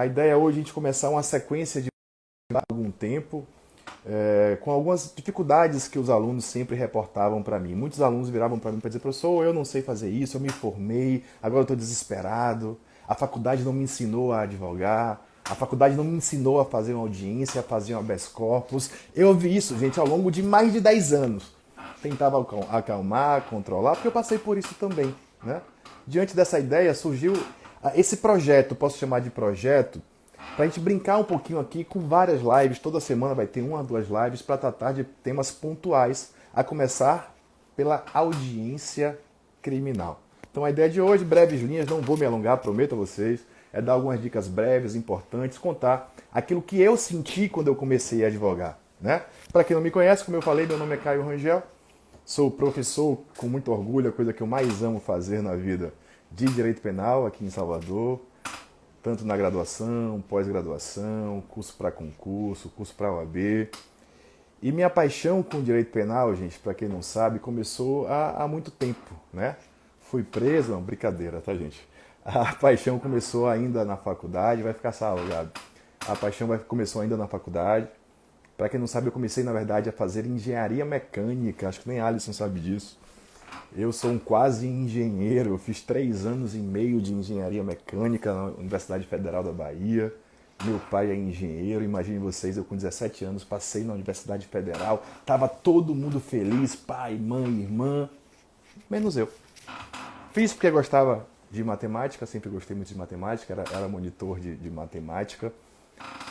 A ideia hoje é a gente começar uma sequência de algum tempo, com algumas dificuldades que os alunos sempre reportavam para mim. Muitos alunos viravam para mim para dizer, professor, eu não sei fazer isso, eu me formei, agora eu estou desesperado, a faculdade não me ensinou a advogar, a faculdade não me ensinou a fazer uma audiência, a fazer um habeas corpus. Eu ouvi isso, gente, ao longo de mais de 10 anos. Tentava acalmar, controlar, porque eu passei por isso também, né? Diante dessa ideia surgiu esse projeto, posso chamar de projeto, para a gente brincar um pouquinho aqui com várias lives. Toda semana vai ter uma ou duas lives para tratar de temas pontuais, a começar pela audiência criminal. Então a ideia de hoje, breves linhas, não vou me alongar, prometo a vocês, é dar algumas dicas breves, importantes, contar aquilo que eu senti quando eu comecei a advogar, né? Para quem não me conhece, como eu falei, meu nome é Caio Rangel, sou professor com muito orgulho, a coisa que eu mais amo fazer na vida, de Direito Penal aqui em Salvador, tanto na graduação, pós-graduação, curso para concurso, curso para OAB. E minha paixão com direito penal, gente, para quem não sabe, começou há muito tempo, né? Fui preso, não, brincadeira, tá, gente? A paixão começou ainda na faculdade, vai ficar salvo, Gabi. A paixão começou ainda na faculdade. Para quem não sabe, eu comecei, na verdade, a fazer engenharia mecânica, acho que nem a Alisson sabe disso. Eu sou um quase engenheiro, eu fiz 3 anos e meio de engenharia mecânica na Universidade Federal da Bahia. Meu pai é engenheiro, imagine vocês, eu com 17 anos passei na Universidade Federal, tava todo mundo feliz, pai, mãe, irmã, menos eu. Fiz porque gostava de matemática, sempre gostei muito de matemática, era monitor de matemática.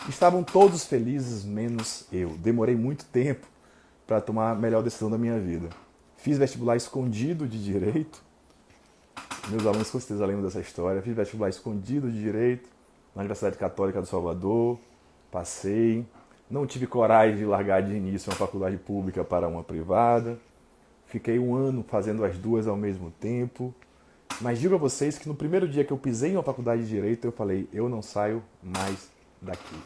Estavam todos felizes, menos eu. Demorei muito tempo para tomar a melhor decisão da minha vida. Fiz vestibular escondido de Direito. Meus alunos com certeza lembram dessa história. Fiz vestibular escondido de Direito na Universidade Católica do Salvador. Passei. Não tive coragem de largar de início uma faculdade pública para uma privada. Fiquei 1 ano fazendo as duas ao mesmo tempo. Mas digo a vocês que no primeiro dia que eu pisei em uma faculdade de Direito, eu falei, eu não saio mais daqui.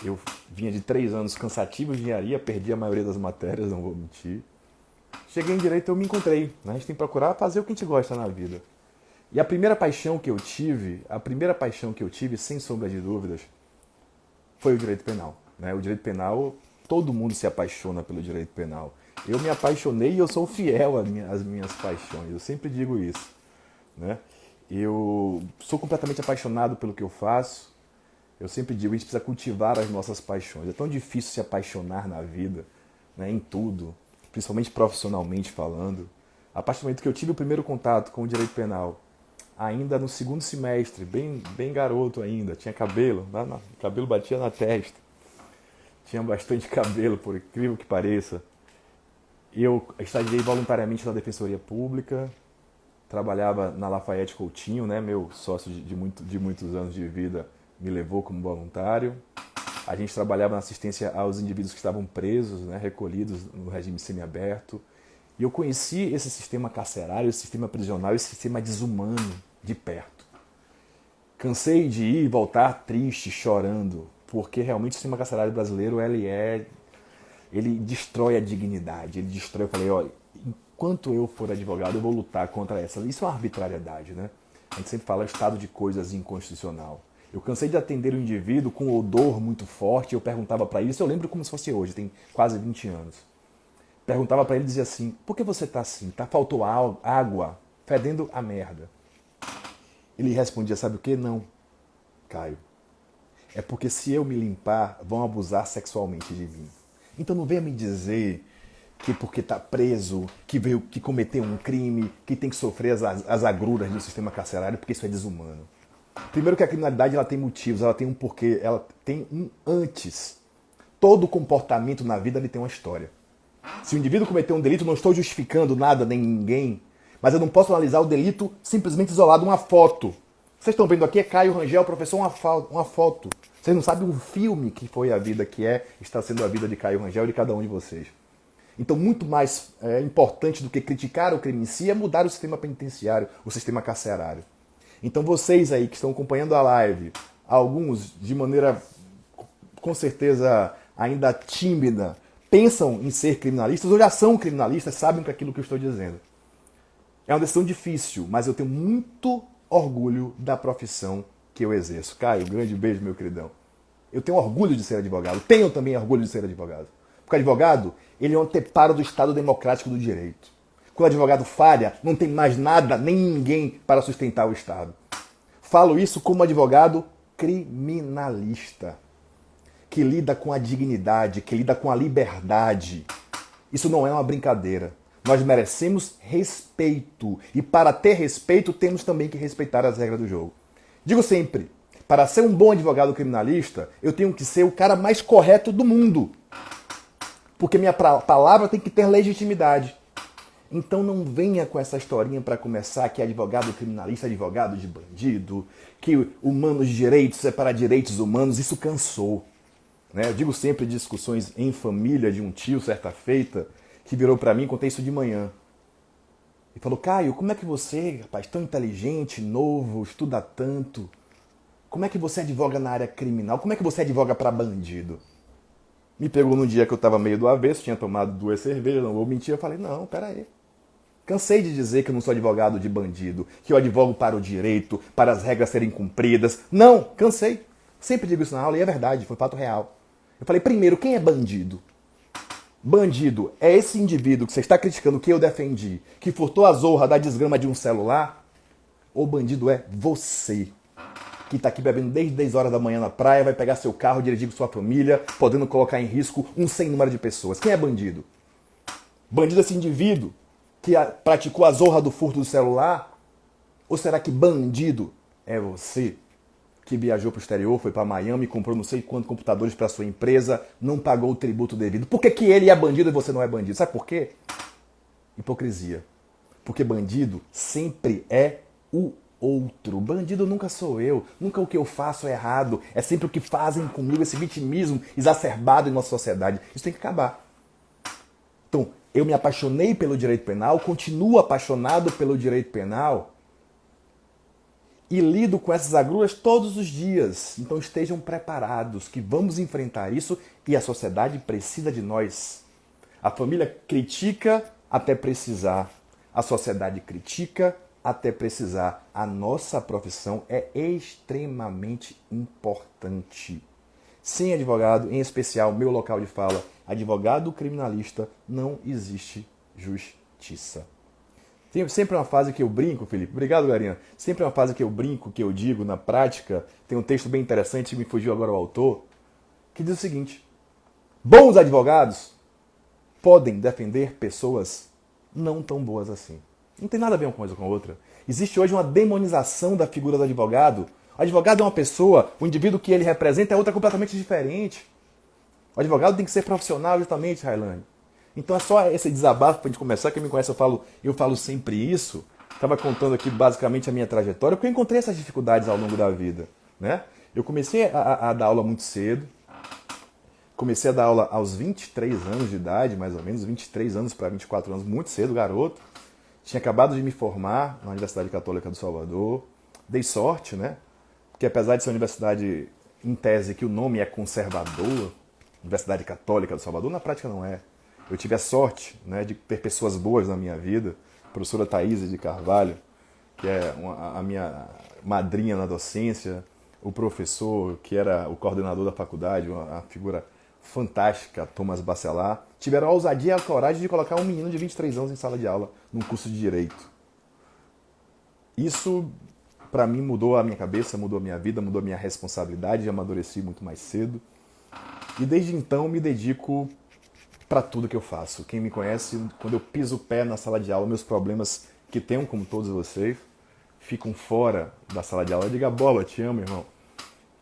Eu vinha de 3 anos cansativos de engenharia, perdi a maioria das matérias, não vou mentir. Cheguei em Direito e eu me encontrei, né? A gente tem que procurar fazer o que a gente gosta na vida. E a primeira paixão que eu tive, sem sombra de dúvidas, foi o Direito Penal, né? O Direito Penal, todo mundo se apaixona pelo Direito Penal. Eu me apaixonei e eu sou fiel às minhas paixões, eu sempre digo isso, né? Eu sou completamente apaixonado pelo que eu faço. Eu sempre digo, a gente precisa cultivar as nossas paixões. É tão difícil se apaixonar na vida, né, em tudo, principalmente profissionalmente falando. A partir do momento que eu tive o primeiro contato com o direito penal, ainda no 2º semestre, bem garoto ainda, tinha cabelo, o cabelo batia na testa, tinha bastante cabelo, por incrível que pareça. Eu estagiei voluntariamente na Defensoria Pública, trabalhava na Lafayette Coutinho, né, meu sócio de muitos anos de vida me levou como voluntário. A gente trabalhava na assistência aos indivíduos que estavam presos, né, recolhidos no regime semiaberto. E eu conheci esse sistema carcerário, esse sistema prisional, esse sistema desumano de perto. Cansei de ir e voltar triste, chorando, porque realmente o sistema carcerário brasileiro ele destrói a dignidade, ele destrói. Eu falei, olha, enquanto eu for advogado, eu vou lutar contra essa. Isso é uma arbitrariedade, né? A gente sempre fala estado de coisas inconstitucional. Eu cansei de atender um indivíduo com odor muito forte, eu perguntava para ele, isso eu lembro como se fosse hoje, tem quase 20 anos. Perguntava para ele e dizia assim, por que você tá assim? Faltou água, fedendo a merda. Ele respondia, sabe o que? Não, Caio. É porque se eu me limpar, vão abusar sexualmente de mim. Então não venha me dizer que porque tá preso, que cometeu um crime, que tem que sofrer as agruras do sistema carcerário, porque isso é desumano. Primeiro que a criminalidade ela tem motivos, ela tem um porquê, ela tem um antes. Todo comportamento na vida ele tem uma história. Se o indivíduo cometeu um delito, não estou justificando nada nem ninguém, mas eu não posso analisar o delito simplesmente isolado, uma foto. Vocês estão vendo aqui, é Caio Rangel, professor, uma foto. Vocês não sabem o filme que foi a vida está sendo a vida de Caio Rangel e de cada um de vocês. Então, muito mais importante do que criticar o crime em si é mudar o sistema penitenciário, o sistema carcerário. Então vocês aí que estão acompanhando a live, alguns de maneira com certeza ainda tímida, pensam em ser criminalistas ou já são criminalistas, sabem que é aquilo que eu estou dizendo. É uma decisão difícil, mas eu tenho muito orgulho da profissão que eu exerço. Caio, grande beijo, meu queridão. Eu tenho orgulho de ser advogado. Tenho também orgulho de ser advogado. Porque advogado, ele é um anteparo do Estado democrático do direito. Quando o advogado falha, não tem mais nada, nem ninguém para sustentar o Estado. Falo isso como advogado criminalista, que lida com a dignidade, que lida com a liberdade. Isso não é uma brincadeira. Nós merecemos respeito. E para ter respeito, temos também que respeitar as regras do jogo. Digo sempre, para ser um bom advogado criminalista, eu tenho que ser o cara mais correto do mundo. Porque minha palavra tem que ter legitimidade. Então não venha com essa historinha para começar que advogado criminalista é advogado de bandido, que humanos de direitos é para direitos humanos. Isso cansou. Né? Eu digo sempre discussões em família de um tio, certa feita, que virou para mim, contei isso de manhã. E falou, Caio, como é que você, rapaz, tão inteligente, novo, estuda tanto, como é que você advoga na área criminal? Como é que você advoga para bandido? Me pegou num dia que eu estava meio do avesso, tinha tomado 2 cervejas, não vou mentir, eu falei, não, peraí. Cansei de dizer que eu não sou advogado de bandido, que eu advogo para o direito, para as regras serem cumpridas. Não, cansei. Sempre digo isso na aula e é verdade, foi fato real. Eu falei, primeiro, quem é bandido? Bandido é esse indivíduo que você está criticando, que eu defendi, que furtou a zorra da desgrama de um celular? Ou bandido é você, que está aqui bebendo desde 10 horas da manhã na praia, vai pegar seu carro, dirigir com sua família, podendo colocar em risco um sem número de pessoas? Quem é bandido? Bandido é esse indivíduo que praticou a zorra do furto do celular? Ou será que bandido é você, que viajou para o exterior, foi para Miami, comprou não sei quantos computadores para sua empresa, não pagou o tributo devido? Por que ele é bandido e você não é bandido? Sabe por quê? Hipocrisia. Porque bandido sempre é o outro. Bandido nunca sou eu. Nunca o que eu faço é errado. É sempre o que fazem comigo, esse vitimismo exacerbado em nossa sociedade. Isso tem que acabar. Então, eu me apaixonei pelo direito penal, continuo apaixonado pelo direito penal, e lido com essas agruras todos os dias. Então estejam preparados que vamos enfrentar isso e a sociedade precisa de nós. A família critica até precisar. A sociedade critica até precisar. A nossa profissão é extremamente importante. Sem advogado, em especial meu local de fala, advogado criminalista, não existe justiça. Tem sempre uma fase que eu brinco, Felipe. Obrigado, Garinha. Sempre uma fase que eu brinco, que eu digo na prática. Tem um texto bem interessante, me fugiu agora o autor, que diz o seguinte: bons advogados podem defender pessoas não tão boas assim. Não tem nada a ver uma coisa com a outra. Existe hoje uma demonização da figura do advogado. O advogado é uma pessoa, o indivíduo que ele representa é outra completamente diferente. O advogado tem que ser profissional, justamente, Railane. Então é só esse desabafo para a gente começar. Quem me conhece, eu falo sempre isso. Estava contando aqui basicamente a minha trajetória, porque eu encontrei essas dificuldades ao longo da vida. Né? Eu comecei a dar aula muito cedo. Comecei a dar aula aos 23 anos de idade, mais ou menos, 23 anos para 24 anos, muito cedo, garoto. Tinha acabado de me formar na Universidade Católica do Salvador. Dei sorte, né? Porque apesar de ser uma universidade, em tese, que o nome é conservador, Universidade Católica do Salvador, na prática não é. Eu tive a sorte, né, de ter pessoas boas na minha vida. A professora Thaís de Carvalho, que é a minha madrinha na docência. O professor, que era o coordenador da faculdade, uma figura fantástica, Thomas Bacelar. Tiveram a ousadia e a coragem de colocar um menino de 23 anos em sala de aula, num curso de Direito. Isso, para mim, mudou a minha cabeça, mudou a minha vida, mudou a minha responsabilidade, amadureci muito mais cedo. E desde então me dedico para tudo que eu faço. Quem me conhece, quando eu piso o pé na sala de aula, meus problemas, que tenho como todos vocês, ficam fora da sala de aula. Diga bola, te amo, irmão.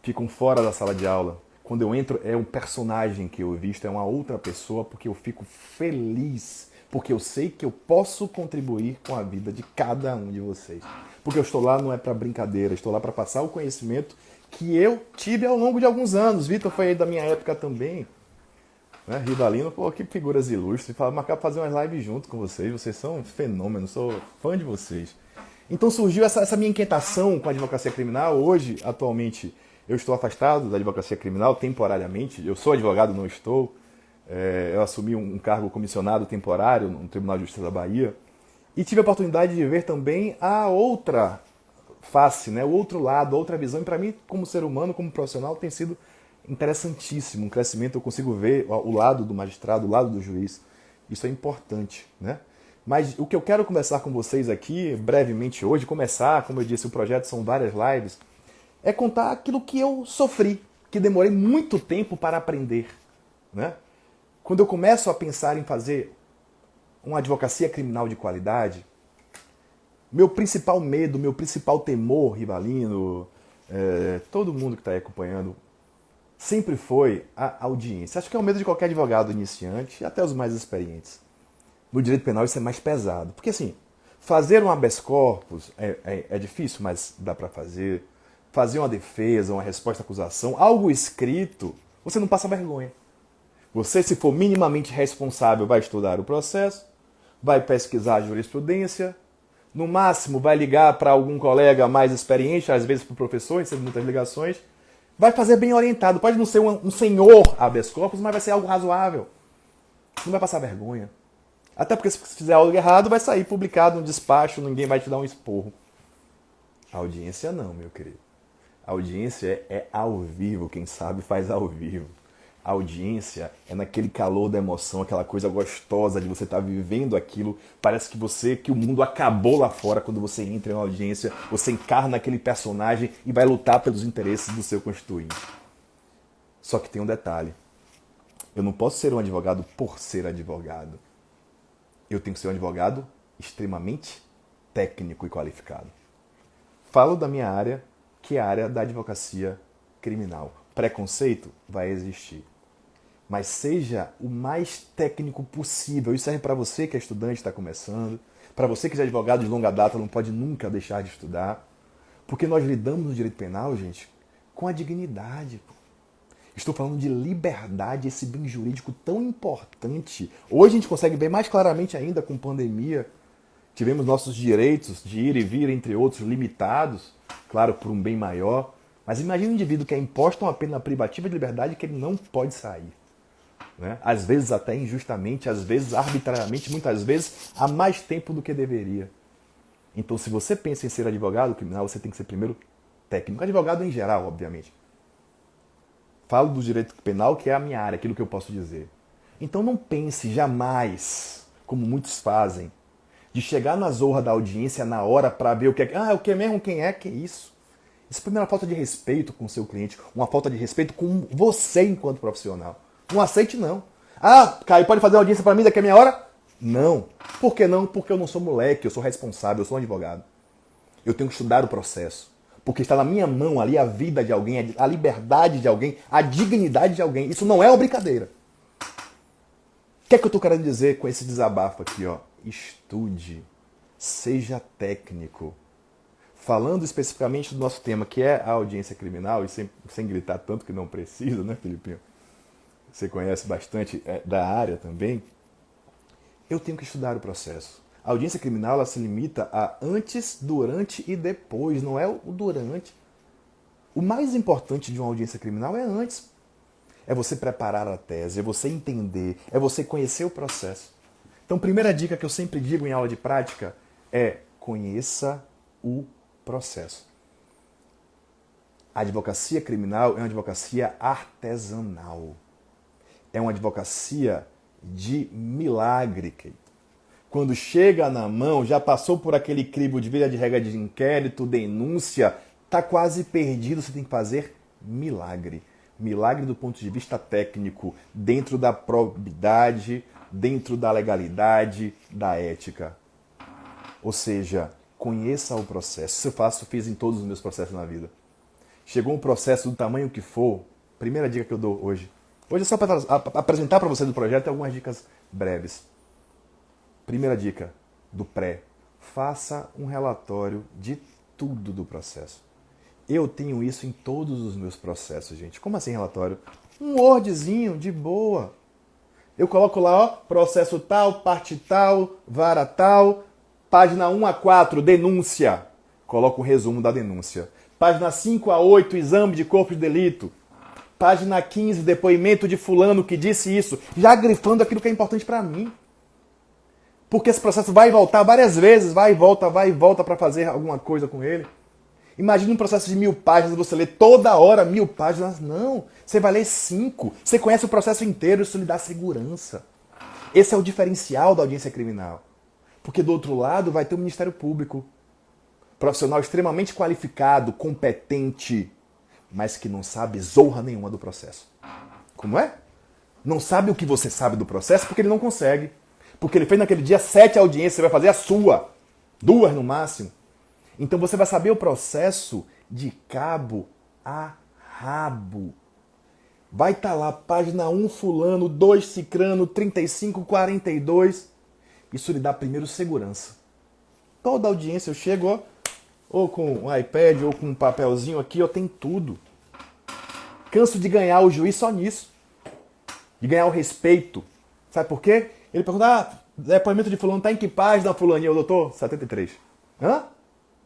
Ficam fora da sala de aula. Quando eu entro, é um personagem que eu visto, é uma outra pessoa, porque eu fico feliz, porque eu sei que eu posso contribuir com a vida de cada um de vocês. Porque eu estou lá não é para brincadeira, estou lá para passar o conhecimento que eu tive ao longo de alguns anos. Vitor foi aí da minha época também. Né? Rivalino, pô, que figuras ilustres. Fala, marcar pra fazer umas lives junto com vocês são fenômenos, sou fã de vocês. Então surgiu essa minha inquietação com a advocacia criminal. Hoje, atualmente, eu estou afastado da advocacia criminal temporariamente. Eu sou advogado, não estou. Eu assumi um cargo comissionado temporário no Tribunal de Justiça da Bahia. E tive a oportunidade de ver também a outra face, né? O outro lado, a outra visão. E para mim, como ser humano, como profissional, tem sido interessantíssimo. Um crescimento, eu consigo ver o lado do magistrado, o lado do juiz. Isso é importante, né? Mas o que eu quero conversar com vocês aqui, brevemente hoje, começar, como eu disse, o projeto são várias lives, é contar aquilo que eu sofri, que demorei muito tempo para aprender, né? Quando eu começo a pensar em fazer uma advocacia criminal de qualidade, meu principal medo, meu principal temor, Rivalino, todo mundo que está aí acompanhando, sempre foi a audiência. Acho que é o medo de qualquer advogado iniciante, até os mais experientes. No direito penal isso é mais pesado. Porque assim, fazer um habeas corpus é difícil, mas dá para fazer. Fazer uma defesa, uma resposta à acusação, algo escrito, você não passa vergonha. Você, se for minimamente responsável, vai estudar o processo, vai pesquisar a jurisprudência, no máximo vai ligar para algum colega mais experiente, às vezes para o professor, recebe muitas ligações, vai fazer bem orientado. Pode não ser um senhor habeas corpus, mas vai ser algo razoável. Não vai passar vergonha. Até porque se fizer algo errado, vai sair publicado no despacho, ninguém vai te dar um esporro. A audiência não, meu querido. A audiência é ao vivo, quem sabe faz ao vivo. A audiência é naquele calor da emoção, aquela coisa gostosa de você estar vivendo aquilo. Parece que o mundo acabou lá fora quando você entra em uma audiência, você encarna aquele personagem e vai lutar pelos interesses do seu constituinte. Só que tem um detalhe. Eu não posso ser um advogado por ser advogado. Eu tenho que ser um advogado extremamente técnico e qualificado. Falo da minha área, que é a área da advocacia criminal. Preconceito vai existir. Mas seja o mais técnico possível. Isso serve para você que é estudante, está começando. Para você que já é advogado de longa data, não pode nunca deixar de estudar. Porque nós lidamos no direito penal, gente, com a dignidade. Estou falando de liberdade, esse bem jurídico tão importante. Hoje a gente consegue ver mais claramente ainda com pandemia. Tivemos nossos direitos de ir e vir, entre outros, limitados, claro, por um bem maior. Mas imagine um indivíduo que é imposto uma pena privativa de liberdade que ele não pode sair. Né? Às vezes até injustamente, às vezes arbitrariamente, muitas vezes há mais tempo do que deveria. Então, se você pensa em ser advogado criminal, você tem que ser primeiro técnico. Advogado em geral, obviamente. Falo do direito penal, que é a minha área, aquilo que eu posso dizer. Então não pense jamais, como muitos fazem, de chegar na zorra da audiência na hora para ver o que é. Ah, o que é mesmo? Quem é? Que isso? Isso é uma falta de respeito com o seu cliente, uma falta de respeito com você enquanto profissional. Não aceite, não. Ah, Caio, pode fazer audiência para mim daqui a meia hora? Não. Por que não? Porque eu não sou moleque, eu sou responsável, eu sou um advogado. Eu tenho que estudar o processo. Porque está na minha mão ali a vida de alguém, a liberdade de alguém, a dignidade de alguém. Isso não é uma brincadeira. O que é que eu estou querendo dizer com esse desabafo aqui? Ó? Estude. Seja técnico. Falando especificamente do nosso tema, que é a audiência criminal, e sem gritar tanto que não precisa, né, Felipinho? Você conhece bastante da área também. Eu tenho que estudar o processo. A audiência criminal ela se limita a antes, durante e depois, não é o durante. O mais importante de uma audiência criminal é antes. É você preparar a tese, é você entender, é você conhecer o processo. Então, primeira dica que eu sempre digo em aula de prática é conheça o processo. A advocacia criminal é uma advocacia artesanal. É uma advocacia de milagre. Quando chega na mão, já passou por aquele crivo de via de regra de inquérito, denúncia, está quase perdido, você tem que fazer milagre. Milagre do ponto de vista técnico, dentro da probidade, dentro da legalidade, da ética. Ou seja, conheça o processo. Isso eu fiz em todos os meus processos na vida. Chegou um processo do tamanho que for, primeira dica que eu dou hoje. Hoje é só para apresentar para você do projeto algumas dicas breves. Primeira dica do pré. Faça um relatório de tudo do processo. Eu tenho isso em todos os meus processos, gente. Como assim relatório? Um Wordzinho de boa. Eu coloco lá, ó, processo tal, parte tal, vara tal, página 1 a 4, denúncia. Coloco o resumo da denúncia. Página 5 a 8, exame de corpo de delito. Página 15, depoimento de fulano que disse isso. Já grifando aquilo que é importante para mim. Porque esse processo vai e voltar várias vezes, vai e volta para fazer alguma coisa com ele. Imagina um processo de 1000 páginas, você lê toda hora 1000 páginas. Não, você vai ler 5. Você conhece o processo inteiro, isso lhe dá segurança. Esse é o diferencial da audiência criminal. Porque do outro lado vai ter o Ministério Público. Profissional extremamente qualificado, competente, mas que não sabe zorra nenhuma do processo. Como é? Não sabe o que você sabe do processo porque ele não consegue. Porque ele fez naquele dia 7 audiências, você vai fazer a sua. 2 no máximo. Então você vai saber o processo de cabo a rabo. Vai estar lá, página 1 fulano, 2 cicrano, 35, 42. Isso lhe dá primeiro segurança. Toda audiência eu chego, ó, ou com um iPad, ou com um papelzinho aqui, eu tenho tudo. Canso de ganhar o juiz só nisso. De ganhar o respeito. Sabe por quê? Ele pergunta, depoimento de fulano, tá em que página, fulaninho? Doutor, 73. Hã?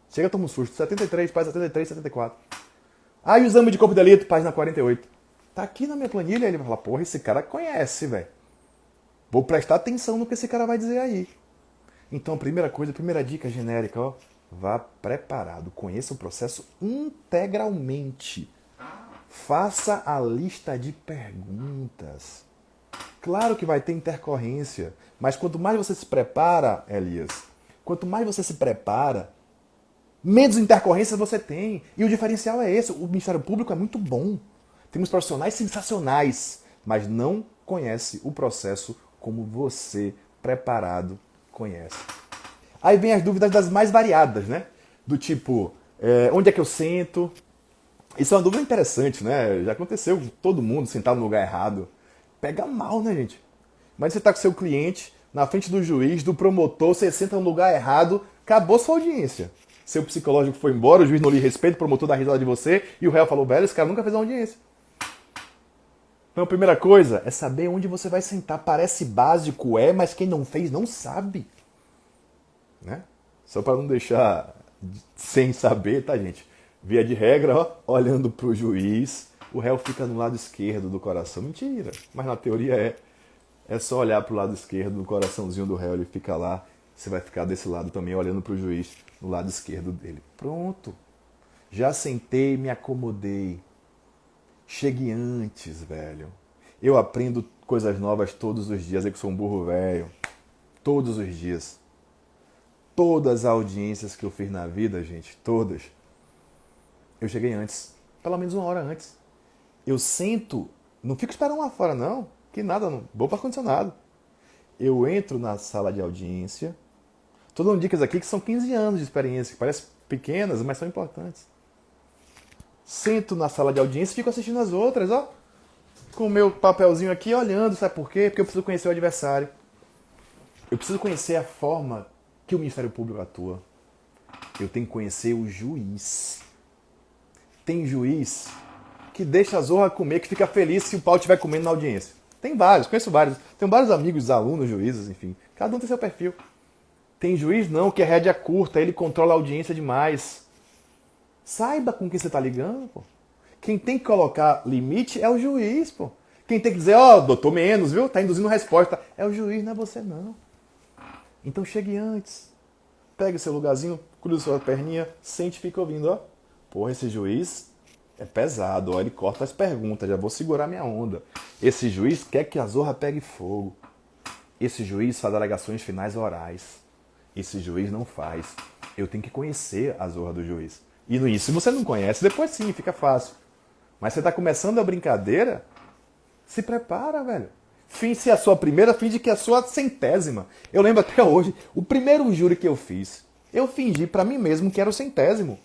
Chega, toma um susto. 73, página 73, 74. Aí o exame de corpo de delito, página 48. Tá aqui na minha planilha. Ele vai falar, porra, esse cara conhece, velho. Vou prestar atenção no que esse cara vai dizer aí. Então, a primeira coisa, a primeira dica genérica, ó, vá preparado. Conheça o processo integralmente. Faça a lista de perguntas. Claro que vai ter intercorrência, mas quanto mais você se prepara, Elias, quanto mais você se prepara, menos intercorrências você tem. E o diferencial é esse. O Ministério Público é muito bom. Temos profissionais sensacionais, mas não conhece o processo como você, preparado, conhece. Aí vem as dúvidas das mais variadas, né? Do tipo, onde é que eu sento? Isso é uma dúvida interessante, né? Já aconteceu com todo mundo sentar no lugar errado. Pega mal, né, gente? Mas você está com seu cliente na frente do juiz, do promotor, você senta no lugar errado, acabou sua audiência. Seu psicológico foi embora, o juiz não lhe respeita, o promotor dá risada de você e o réu falou, velho, esse cara nunca fez uma audiência. Então a primeira coisa é saber onde você vai sentar. Parece básico, mas quem não fez não sabe. Né? Só para não deixar sem saber, tá, gente? Via de regra, ó, olhando para o juiz, o réu fica no lado esquerdo do coração. Mentira, mas na teoria é. É só olhar para o lado esquerdo, no coraçãozinho do réu, ele fica lá. Você vai ficar desse lado também, olhando para o juiz, no lado esquerdo dele. Pronto. Já sentei, me acomodei. Chegue antes, velho. Eu aprendo coisas novas todos os dias. Eu que sou um burro velho. Todos os dias. Todas as audiências que eu fiz na vida, gente, todas, eu cheguei antes. Pelo menos 1 hora antes. Eu sento, não fico esperando lá fora, não. Que nada, não. Vou para ar-condicionado. Eu entro na sala de audiência. Tô dando dicas aqui que são 15 anos de experiência, que parecem pequenas, mas são importantes. Sento na sala de audiência e fico assistindo as outras, ó. Com o meu papelzinho aqui, olhando, sabe por quê? Porque eu preciso conhecer o adversário. Eu preciso conhecer a forma que o Ministério Público atua. Eu tenho que conhecer o juiz. Tem juiz que deixa a zorra comer, que fica feliz se o pau estiver comendo na audiência. Tem vários, conheço vários. Tenho vários amigos, alunos, juízes, enfim. Cada um tem seu perfil. Tem juiz não, que é rédea curta, ele controla a audiência demais. Saiba com quem você está ligando, pô. Quem tem que colocar limite é o juiz, pô. Quem tem que dizer, ó, doutor, menos, viu? Tá induzindo resposta. É o juiz, não é você, não. Então chegue antes. Pegue o seu lugarzinho, cruze sua perninha, sente e fica ouvindo, ó. Porra, esse juiz é pesado, ó. Ele corta as perguntas, já vou segurar minha onda. Esse juiz quer que a zorra pegue fogo. Esse juiz faz alegações finais orais. Esse juiz não faz. Eu tenho que conhecer a zorra do juiz. E no início, se você não conhece, depois sim, fica fácil. Mas você está começando a brincadeira, se prepara, velho. Se é a sua primeira, finge que é a sua 100ª. Eu lembro até hoje, o primeiro júri que eu fiz, eu fingi para mim mesmo que era o 100º.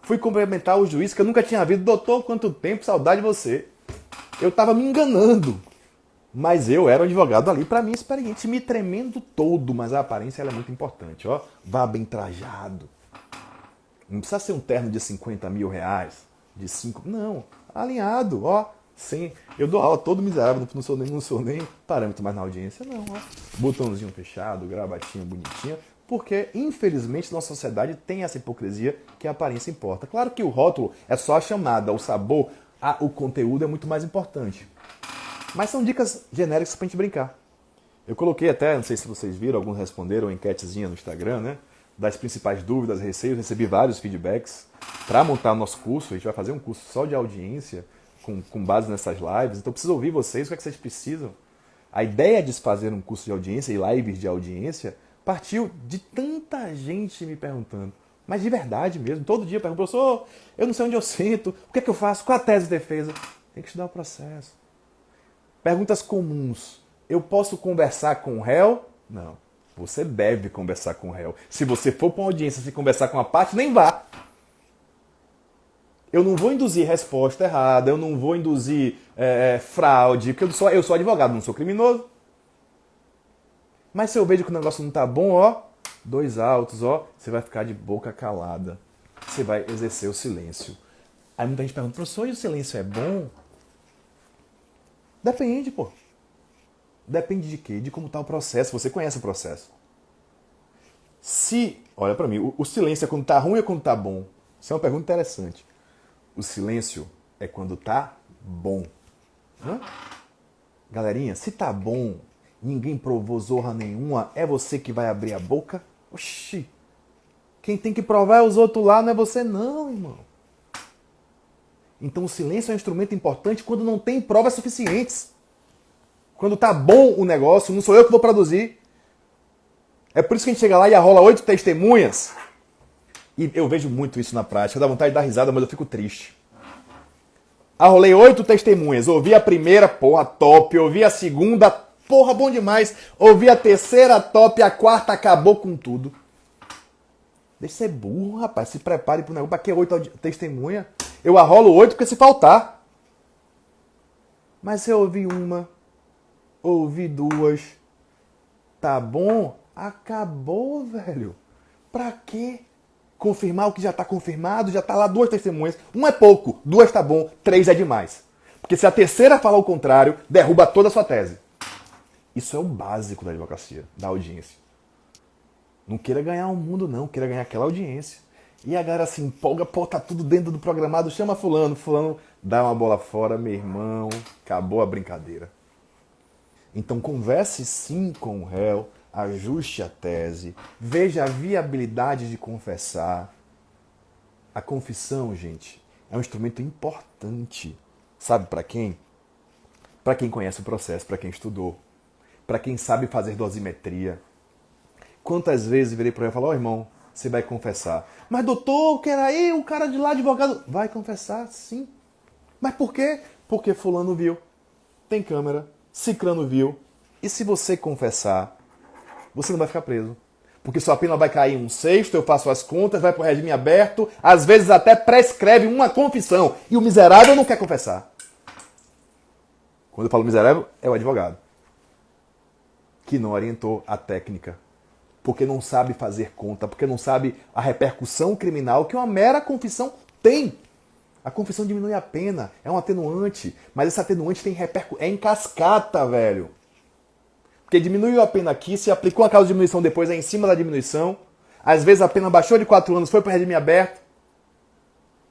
Fui cumprimentar o juiz que eu nunca tinha visto. Doutor, quanto tempo, saudade de você. Eu estava me enganando. Mas eu era um advogado ali, para mim, experiente, me tremendo todo. Mas a aparência ela é muito importante, ó. Vá bem trajado. Não precisa ser um terno de 50 mil reais, de 5... Não, alinhado, ó. Sim, eu dou aula todo miserável, não sou nem parâmetro mais na audiência, não, ó. Botãozinho fechado, gravatinho bonitinho, porque, infelizmente, nossa sociedade tem essa hipocrisia que a aparência importa. Claro que o rótulo é só a chamada, o sabor, o conteúdo é muito mais importante. Mas são dicas genéricas pra gente brincar. Eu coloquei até, não sei se vocês viram, alguns responderam, uma enquetezinha no Instagram, né? das principais dúvidas, receios, recebi vários feedbacks para montar o nosso curso. A gente vai fazer um curso só de audiência, com base nessas lives. Então eu preciso ouvir vocês, o que é que vocês precisam. A ideia de se fazer um curso de audiência e lives de audiência partiu de tanta gente me perguntando. Mas de verdade mesmo, todo dia eu pergunto, professor, eu não sei onde eu sento, o que é que eu faço, qual a tese de defesa? Tem que estudar o processo. Perguntas comuns. Eu posso conversar com o réu? Não. Você deve conversar com o réu. Se você for para uma audiência sem conversar com a parte, nem vá. Eu não vou induzir resposta errada, eu não vou induzir fraude, porque eu sou advogado, não sou criminoso. Mas se eu vejo que o negócio não tá bom, ó, dois altos, ó, você vai ficar de boca calada. Você vai exercer o silêncio. Aí muita gente pergunta, professor, e o silêncio é bom? Depende, pô. Depende de quê? De como tá o processo. Você conhece o processo. Olha pra mim, o silêncio é quando tá ruim ou quando tá bom? Isso é uma pergunta interessante. O silêncio é quando tá bom. Hã? Galerinha, se tá bom, ninguém provou zorra nenhuma, é você que vai abrir a boca? Oxi! Quem tem que provar é os outros lá, não é você não, irmão. Então o silêncio é um instrumento importante quando não tem provas suficientes. Quando tá bom o negócio, não sou eu que vou produzir. É por isso que a gente chega lá e arrola 8 testemunhas. E eu vejo muito isso na prática. Dá vontade de dar risada, mas eu fico triste. Arrolei 8 testemunhas. Ouvi a primeira, porra, top. Ouvi a segunda, porra, bom demais. Ouvi a terceira, top. A quarta, acabou com tudo. Deixa de ser burro, rapaz. Se prepare pro negócio. Pra que 8 testemunhas? Eu arrolo 8 porque se faltar. Mas se eu ouvi uma, ouvi duas, tá bom? Acabou, velho. Pra quê? Confirmar o que já tá confirmado, já tá lá 2 testemunhas. Um é pouco, 2 tá bom, 3 é demais. Porque se a terceira falar o contrário, derruba toda a sua tese. Isso é o básico da advocacia, da audiência. Não queira ganhar o mundo, não. Queira ganhar aquela audiência. E a galera se empolga, pô, tá tudo dentro do programado, chama fulano. Fulano dá uma bola fora, meu irmão, acabou a brincadeira. Então converse sim com o réu, ajuste a tese, veja a viabilidade de confessar. A confissão, gente, é um instrumento importante. Sabe para quem? Para quem conhece o processo, para quem estudou, para quem sabe fazer dosimetria. Quantas vezes virei para ele e falei, ó irmão, você vai confessar. Mas doutor, que era aí, o cara de lá, advogado. Vai confessar, sim. Mas por quê? Porque fulano viu. Tem câmera, ciclano viu. E se você confessar, você não vai ficar preso. Porque sua pena vai cair um sexto, eu faço as contas, vai pro regime aberto, às vezes até prescreve uma confissão. E o miserável não quer confessar. Quando eu falo miserável, é o advogado. Que não orientou a técnica. Porque não sabe fazer conta, porque não sabe a repercussão criminal que uma mera confissão tem. A confissão diminui a pena, é um atenuante, mas esse atenuante tem é em cascata, velho. Porque diminuiu a pena aqui, se aplicou a causa de diminuição depois, é em cima da diminuição. Às vezes a pena baixou de 4 anos, foi para regime aberto.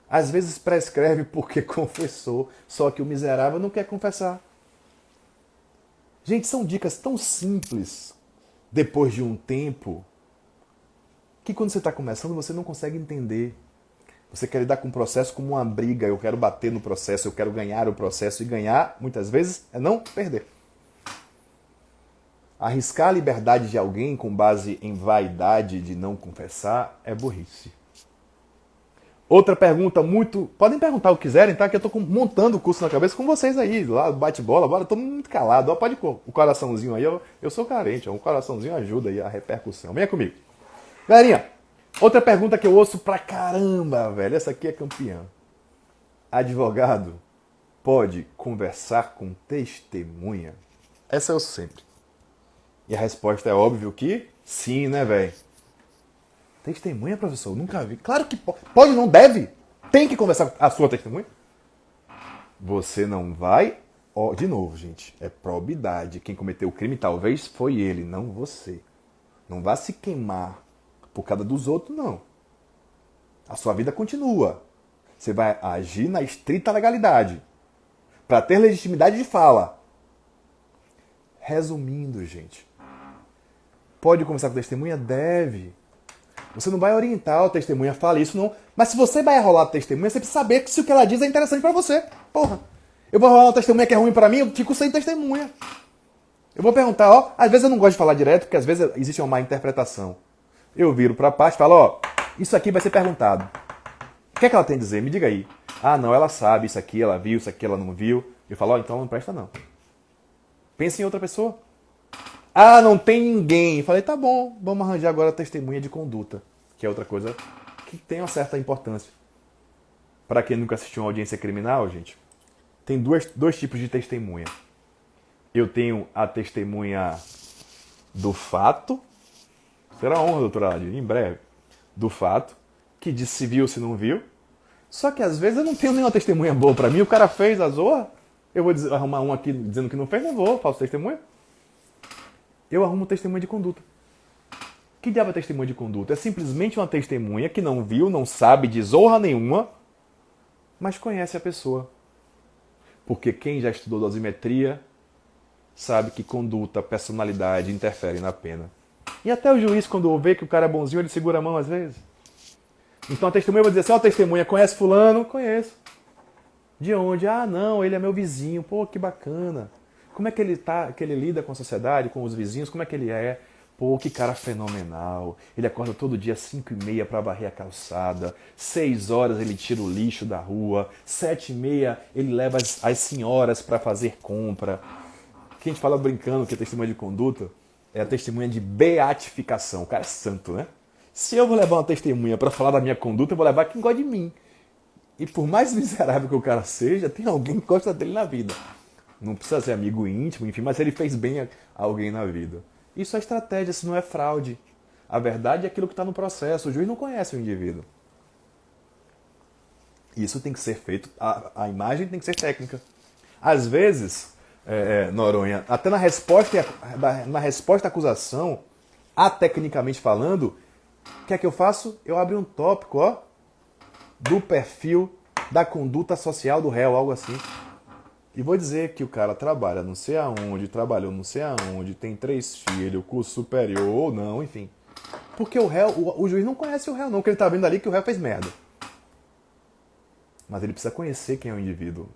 Às vezes prescreve porque confessou, só que o miserável não quer confessar. Gente, são dicas tão simples, depois de um tempo, que quando você está começando você não consegue entender. Você quer lidar com o processo como uma briga, eu quero bater no processo, eu quero ganhar o processo, e ganhar, muitas vezes, é não perder. Arriscar a liberdade de alguém com base em vaidade de não confessar é burrice. Outra pergunta muito... Podem perguntar o que quiserem, tá? Que eu estou montando o curso na cabeça com vocês aí, lá, bate-bola, agora estou muito calado. Ó, pode pôr o coraçãozinho aí, eu sou carente, ó, um coraçãozinho ajuda aí a repercussão. Venha comigo. Galerinha, outra pergunta que eu ouço pra caramba, velho, essa aqui é campeã. Advogado pode conversar com testemunha? Essa eu sempre. E a resposta é óbvio que sim, né, velho? Testemunha, professor? Nunca vi. Claro que pode. Pode, não deve. Tem que conversar com a sua testemunha. Você não vai... Ó, de novo, gente. É probidade. Quem cometeu o crime talvez foi ele, não você. Não vá se queimar por causa dos outros, não. A sua vida continua. Você vai agir na estrita legalidade. Para ter legitimidade de fala. Resumindo, gente. Pode conversar com testemunha? Deve. Você não vai orientar a testemunha, fala isso não. Mas se você vai rolar a testemunha, você precisa saber se o que ela diz é interessante pra você. Porra. Eu vou rolar uma testemunha que é ruim pra mim, eu fico sem testemunha. Eu vou perguntar, ó, às vezes eu não gosto de falar direto, porque às vezes existe uma má interpretação. Eu viro pra parte e falo, ó, isso aqui vai ser perguntado. O que é que ela tem a dizer? Me diga aí. Ah, não, ela sabe, isso aqui ela viu, isso aqui ela não viu. Eu falo, ó, então não presta não. Pensa em outra pessoa. Ah, não tem ninguém. Falei, tá bom, vamos arranjar agora a testemunha de conduta, que é outra coisa que tem uma certa importância. Para quem nunca assistiu uma audiência criminal, gente, tem dois tipos de testemunha. Eu tenho a testemunha do fato, será honra, doutora Adil, em breve, do fato, que diz se viu ou se não viu. Só que às vezes eu não tenho nenhuma testemunha boa para mim, o cara fez a zorra, eu vou arrumar um aqui dizendo que não fez, não vou, falso testemunha. Eu arrumo testemunha de conduta. Que diabo é testemunha de conduta? É simplesmente uma testemunha que não viu, não sabe de zorra nenhuma, mas conhece a pessoa. Porque quem já estudou dosimetria sabe que conduta, personalidade interferem na pena. E até o juiz, quando vê que o cara é bonzinho, ele segura a mão às vezes. Então a testemunha vai dizer assim, ó, testemunha, conhece fulano? Conheço. De onde? Ah, não, ele é meu vizinho. Pô, que bacana. Como é que ele tá, que ele lida com a sociedade, com os vizinhos? Como é que ele é? Pô, que cara fenomenal. Ele acorda todo dia às 5h30 para varrer a calçada. 6 horas ele tira o lixo da rua. 7h30 ele leva as senhoras para fazer compra. Que a gente fala brincando que a testemunha de conduta é a testemunha de beatificação. O cara é santo, né? Se eu vou levar uma testemunha para falar da minha conduta, eu vou levar quem gosta de mim. E por mais miserável que o cara seja, tem alguém que gosta dele na vida. Não precisa ser amigo íntimo, enfim, mas ele fez bem a alguém na vida. Isso é estratégia, isso não é fraude. A verdade é aquilo que está no processo. O juiz não conhece o indivíduo. Isso tem que ser feito, a imagem tem que ser técnica. Às vezes, Noronha, até na resposta à acusação, tecnicamente falando, o que é que eu faço? Eu abro um tópico, ó, do perfil da conduta social do réu, algo assim. E vou dizer que o cara trabalha não sei aonde, trabalhou não sei aonde, tem 3 filhos, curso superior ou não, enfim. Porque o réu, o juiz não conhece o réu não, porque ele tá vendo ali que o réu fez merda. Mas ele precisa conhecer quem é o indivíduo.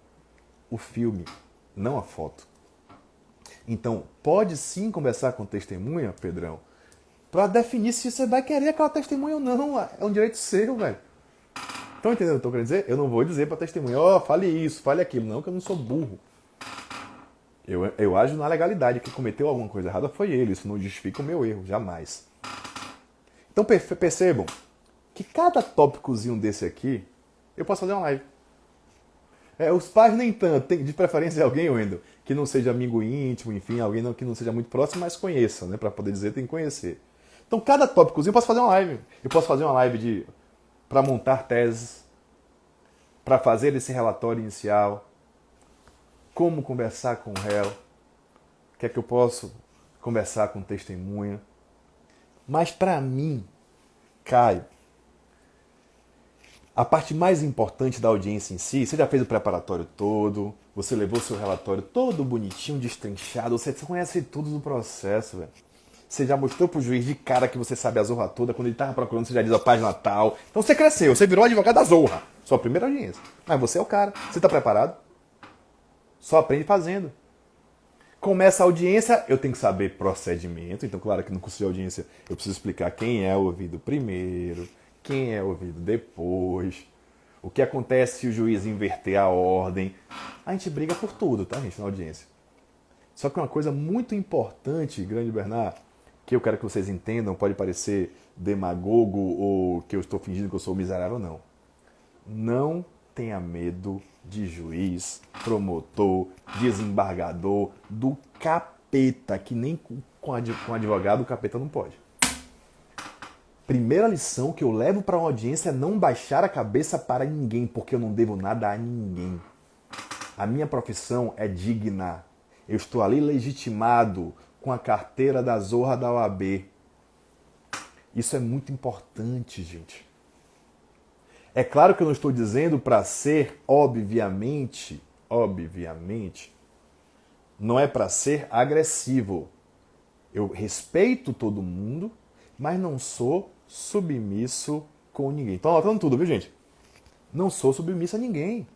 O filme, não a foto. Então, pode sim conversar com testemunha, Pedrão, para definir se você vai querer aquela testemunha ou não. É um direito seu, velho. Estão entendendo o que eu tô querendo dizer? Eu não vou dizer para testemunha, ó, fale isso, fale aquilo. Não, que eu não sou burro. Eu ajo na legalidade. Quem cometeu alguma coisa errada foi ele. Isso não justifica o meu erro, jamais. Então percebam que cada tópicozinho desse aqui, eu posso fazer uma live. Os pais nem tanto. Tem, de preferência alguém, Wendel, que não seja amigo íntimo, enfim, alguém que não seja muito próximo, mas conheça, né? Para poder dizer, tem que conhecer. Então cada tópicozinho eu posso fazer uma live. Eu posso fazer uma live para montar teses, para fazer esse relatório inicial, como conversar com o réu, o que é que eu posso conversar com testemunha. Mas para mim, Caio, a parte mais importante da audiência em si, você já fez o preparatório todo, você levou seu relatório todo bonitinho, destrinchado, você conhece tudo do processo, velho. Você já mostrou pro juiz de cara que você sabe a zorra toda, quando ele tava procurando, você já diz a página tal. Então você cresceu, você virou advogado da zorra. Sua primeira audiência. Mas você é o cara. Você tá preparado? Só aprende fazendo. Começa a audiência, eu tenho que saber procedimento. Então, claro que no curso de audiência eu preciso explicar quem é ouvido primeiro, quem é ouvido depois, o que acontece se o juiz inverter a ordem. A gente briga por tudo, tá, gente, na audiência. Só que uma coisa muito importante, grande Bernard, que eu quero que vocês entendam, pode parecer demagogo ou que eu estou fingindo que eu sou miserável, não. Não tenha medo de juiz, promotor, desembargador, do capeta, que nem com advogado o capeta não pode. Primeira lição que eu levo para uma audiência é não baixar a cabeça para ninguém, porque eu não devo nada a ninguém. A minha profissão é digna. Eu estou ali legitimado com a carteira da zorra da OAB. Isso é muito importante, gente. É claro que eu não estou dizendo para ser, obviamente, não é para ser agressivo. Eu respeito todo mundo, mas não sou submisso com ninguém. Estão anotando tudo, viu, gente? Não sou submisso a ninguém.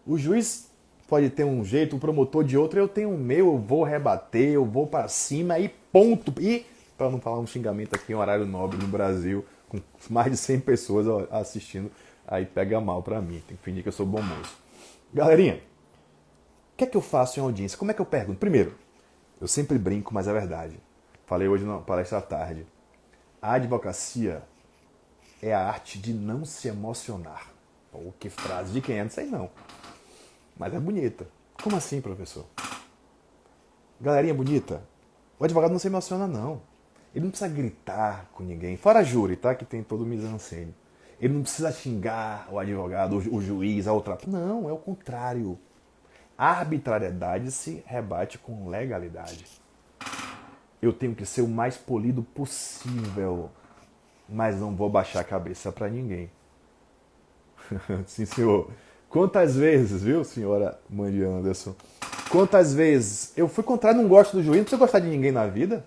O juiz pode ter um jeito, o promotor de outro, eu tenho o meu, eu vou rebater, eu vou para cima e ponto. E, para não falar um xingamento aqui em horário nobre no Brasil, com mais de 100 pessoas assistindo, aí pega mal para mim. Tem que fingir que eu sou bom moço. Galerinha, o que é que eu faço em audiência? Como é que eu pergunto? Primeiro, eu sempre brinco, mas é verdade. Falei hoje na palestra à tarde. A advocacia é a arte de não se emocionar. Pô, que frase de quem é? Não sei não. Mas é bonita. Como assim, professor? Galerinha bonita, o advogado não se emociona, não. Ele não precisa gritar com ninguém. Fora a júri, tá? Que tem todo o mise-en-scène. Ele não precisa xingar o advogado, o juiz, a outra. Não, é o contrário. A arbitrariedade se rebate com legalidade. Eu tenho que ser o mais polido possível, mas não vou baixar a cabeça para ninguém. Sim, senhor. Quantas vezes, viu, senhora Mandy Anderson? Quantas vezes eu fui contrário, não gosto do juiz, não preciso gostar de ninguém na vida,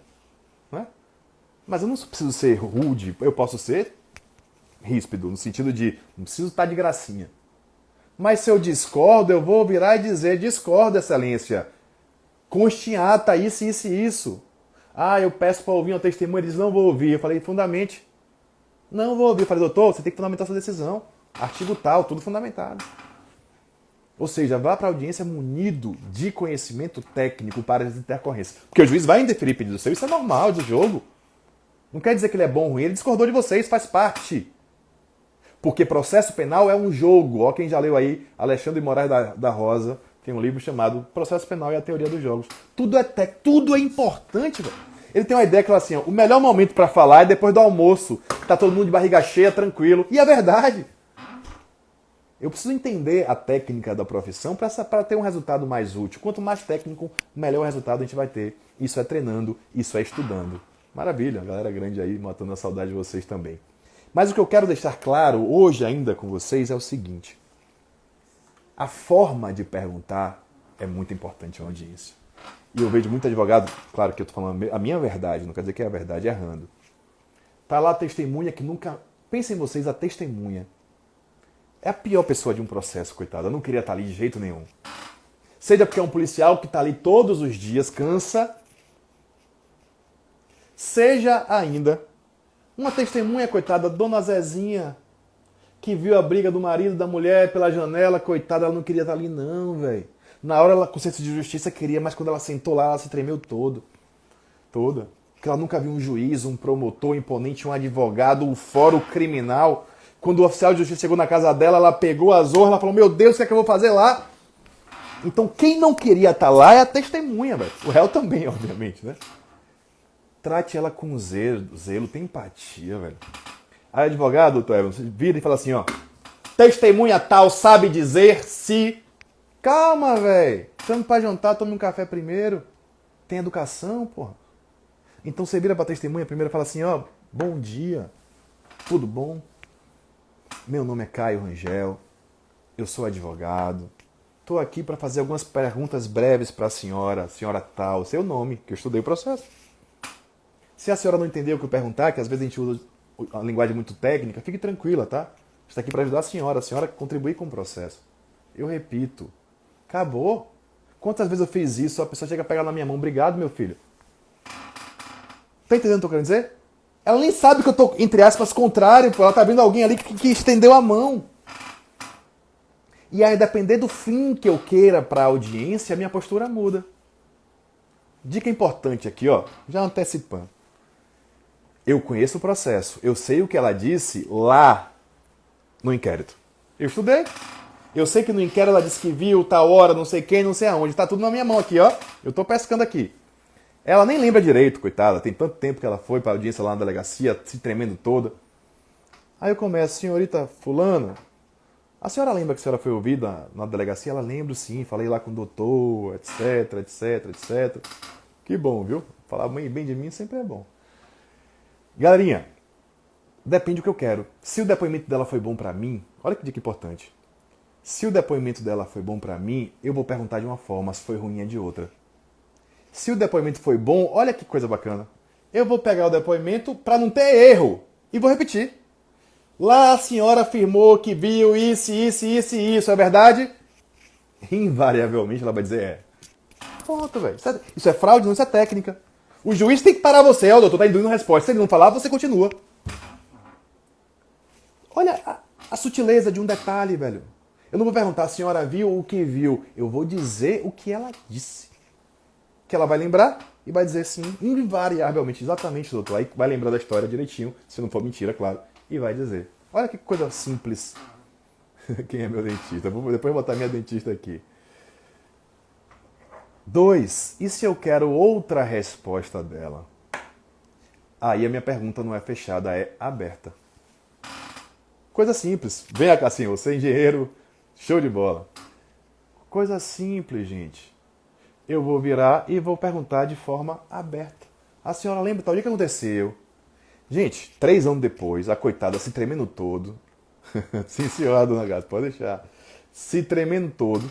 né? Mas eu não preciso ser rude, eu posso ser ríspido, no sentido de não preciso estar de gracinha. Mas se eu discordo, eu vou virar e dizer, discordo, excelência. Conste em ata isso, isso e isso. Ah, eu peço para ouvir uma testemunha, ele diz, não vou ouvir. Eu falei, fundamente. Não vou ouvir. Eu falei, doutor, você tem que fundamentar sua decisão. Artigo tal, tudo fundamentado. Ou seja, vá para a audiência munido de conhecimento técnico para as intercorrências. Porque o juiz vai indeferir pedido seu, isso é normal do jogo. Não quer dizer que ele é bom ou ruim, ele discordou de vocês, faz parte. Porque processo penal é um jogo. Ó, quem já leu aí, Alexandre Moraes da Rosa, tem um livro chamado Processo Penal e a Teoria dos Jogos. Tudo é técnico, tudo é importante, velho. Ele tem uma ideia que fala assim, ó, o melhor momento para falar é depois do almoço. Tá todo mundo de barriga cheia, tranquilo. E é verdade. Eu preciso entender a técnica da profissão para ter um resultado mais útil. Quanto mais técnico, melhor resultado a gente vai ter. Isso é treinando, isso é estudando. Maravilha, galera grande aí, matando a saudade de vocês também. Mas o que eu quero deixar claro hoje ainda com vocês é o seguinte. A forma de perguntar é muito importante em audiência. E eu vejo muito advogado, claro que eu estou falando a minha verdade, não quer dizer que é a verdade, errando. Tá lá a testemunha que nunca... Pensem vocês, a testemunha é a pior pessoa de um processo, coitada. Eu não queria estar ali de jeito nenhum. Seja porque é um policial que está ali todos os dias, cansa. Seja ainda uma testemunha, coitada, Dona Zezinha, que viu a briga do marido da mulher pela janela, coitada, ela não queria estar ali não, velho. Na hora ela, com senso de justiça, queria, mas quando ela sentou lá, ela se tremeu toda. Porque ela nunca viu um juiz, um promotor imponente, um advogado, um fórum criminal. Quando o oficial de justiça chegou na casa dela, ela pegou a zorra, ela falou, meu Deus, o que é que eu vou fazer lá? Então quem não queria estar lá é a testemunha, velho. O réu também, obviamente, né? Trate ela com zelo, tem empatia, velho. Aí, advogado, doutor Evans, vira e fala assim, ó. Testemunha tal sabe dizer se... Calma, velho. Chama pra jantar, tome um café primeiro. Tem educação, porra. Então você vira pra testemunha primeiro e fala assim, ó. Bom dia. Tudo bom? Meu nome é Caio Rangel. Eu sou advogado. Tô aqui para fazer algumas perguntas breves pra senhora tal, seu nome, que eu estudei o processo. Se a senhora não entendeu o que eu perguntar, que às vezes a gente usa a linguagem muito técnica, fique tranquila, tá? Está aqui para ajudar a senhora contribui com o processo. Eu repito, acabou. Quantas vezes eu fiz isso, a pessoa chega a pegar na minha mão, obrigado, meu filho. Tá entendendo o que eu tô querendo dizer? Ela nem sabe que eu tô, entre aspas, contrário, pô. Ela tá vendo alguém ali que estendeu a mão. E aí, depender do fim que eu queira para a audiência, a minha postura muda. Dica importante aqui, ó, já antecipando. Eu conheço o processo, eu sei o que ela disse lá no inquérito. Eu estudei. Eu sei que no inquérito ela disse que viu, tal hora, não sei quem, não sei aonde. Tá tudo na minha mão aqui, ó. Eu tô pescando aqui. Ela nem lembra direito, coitada. Tem tanto tempo que ela foi para a audiência lá na delegacia, se tremendo toda. Aí eu começo, senhorita fulana, a senhora lembra que a senhora foi ouvida na delegacia? Ela lembra sim, falei lá com o doutor, etc, etc, etc. Que bom, viu? Falar bem de mim sempre é bom. Galerinha, depende do que eu quero. Se o depoimento dela foi bom pra mim, olha que dica importante. Se o depoimento dela foi bom pra mim, eu vou perguntar de uma forma, se foi ruim é de outra. Se o depoimento foi bom, olha que coisa bacana. Eu vou pegar o depoimento para não ter erro e vou repetir. Lá a senhora afirmou que viu isso, isso, isso e isso, é verdade? Invariavelmente ela vai dizer é. Pronto, velho. Isso é fraude, não, isso é técnica. O juiz tem que parar você, ó, doutor, tá induzindo resposta. Se ele não falar, você continua. Olha a sutileza de um detalhe, velho. Eu não vou perguntar, a senhora viu o que viu. Eu vou dizer o que ela disse. Que ela vai lembrar e vai dizer sim, invariavelmente, exatamente, doutor. Aí vai lembrar da história direitinho, se não for mentira, claro, e vai dizer. Olha que coisa simples. Quem é meu dentista? Vou depois botar minha dentista aqui. 2. E se eu quero outra resposta dela? Aí a minha pergunta não é fechada, é aberta. Coisa simples. Vem cá, senhor, você é engenheiro, show de bola. Coisa simples, gente. Eu vou virar e vou perguntar de forma aberta. A senhora lembra tal dia que aconteceu? Gente, 3 anos depois, a coitada se tremendo todo. Sim, senhora, dona Gata, pode deixar. Se tremendo todo.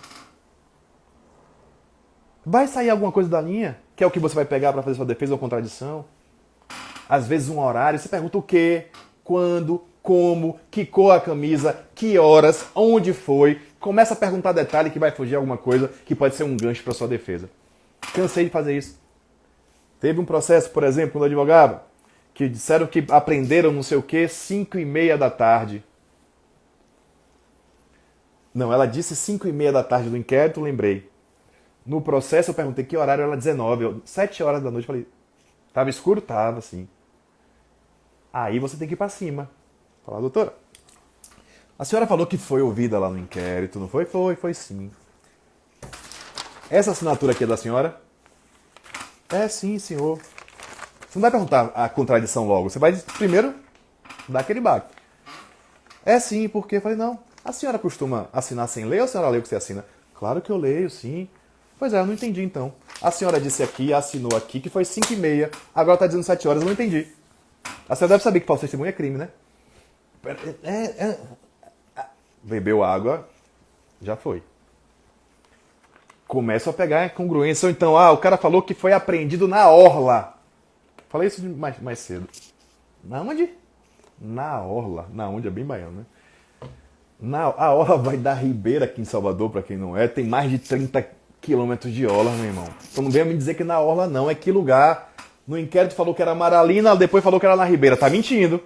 Vai sair alguma coisa da linha? Que é o que você vai pegar para fazer sua defesa ou contradição? Às vezes um horário, você pergunta o quê, quando, como, que cor a camisa, que horas, onde foi. Começa a perguntar detalhe que vai fugir alguma coisa que pode ser um gancho para sua defesa. Cansei de fazer isso. Teve um processo, por exemplo, quando eu advogava, que disseram que aprenderam não sei o quê 5:30 da tarde. Não, ela disse 5:30 da tarde do inquérito, lembrei. No processo eu perguntei que horário, ela 19, 7 horas da noite, falei, tava escuro? Tava, sim. Aí você tem que ir pra cima. Falar, doutora, a senhora falou que foi ouvida lá no inquérito, não foi? Foi sim. Essa assinatura aqui é da senhora? É, sim, senhor. Você não vai perguntar a contradição logo, você vai primeiro dar aquele baque. É sim, porque eu falei, não, a senhora costuma assinar sem ler ou a senhora lê o que você assina? Claro que eu leio, sim. Pois é, eu não entendi então. A senhora disse aqui, assinou aqui, que foi 5:30, agora está dizendo 7 horas, eu não entendi. A senhora deve saber que falso testemunho é crime, né? Bebeu água, já foi. Começa a pegar congruência. Ou então, o cara falou que foi apreendido na orla. Falei isso mais cedo. Na onde? Na orla. Na onde? É bem baiano, né? A orla vai da Ribeira aqui em Salvador, para quem não é. Tem mais de 30 quilômetros de orla, meu irmão. Então não venha me dizer que na orla não. É que lugar? No inquérito falou que era Maralina, depois falou que era na Ribeira. Tá mentindo.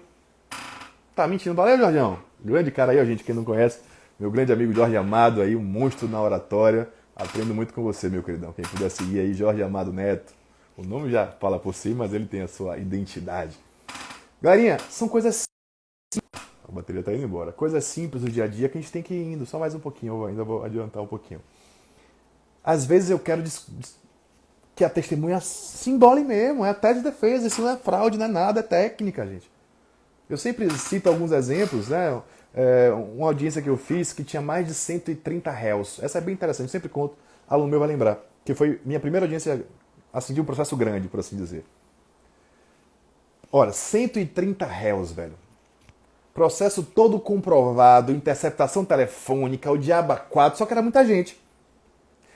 Tá mentindo. Valeu, Jorgeão. Grande cara aí, ó, gente, quem não conhece. Meu grande amigo Jorge Amado aí, um monstro na oratória. Aprendo muito com você, meu queridão. Quem puder seguir aí, Jorge Amado Neto. O nome já fala por si, mas ele tem a sua identidade. Galerinha, são coisas simples. A bateria tá indo embora. Coisas simples do dia a dia que a gente tem que ir indo. Só mais um pouquinho, eu ainda vou adiantar um pouquinho. Às vezes eu quero que a testemunha se embole mesmo. É até de defesa. Isso não é fraude, não é nada. É técnica, gente. Eu sempre cito alguns exemplos, né? Uma audiência que eu fiz que tinha mais de 130 réus. Essa é bem interessante, eu sempre conto, aluno meu vai lembrar. Que foi minha primeira audiência, assim, de um processo grande, por assim dizer. Ora, 130 réus, velho. Processo todo comprovado, interceptação telefônica, o diabo 4, só que era muita gente.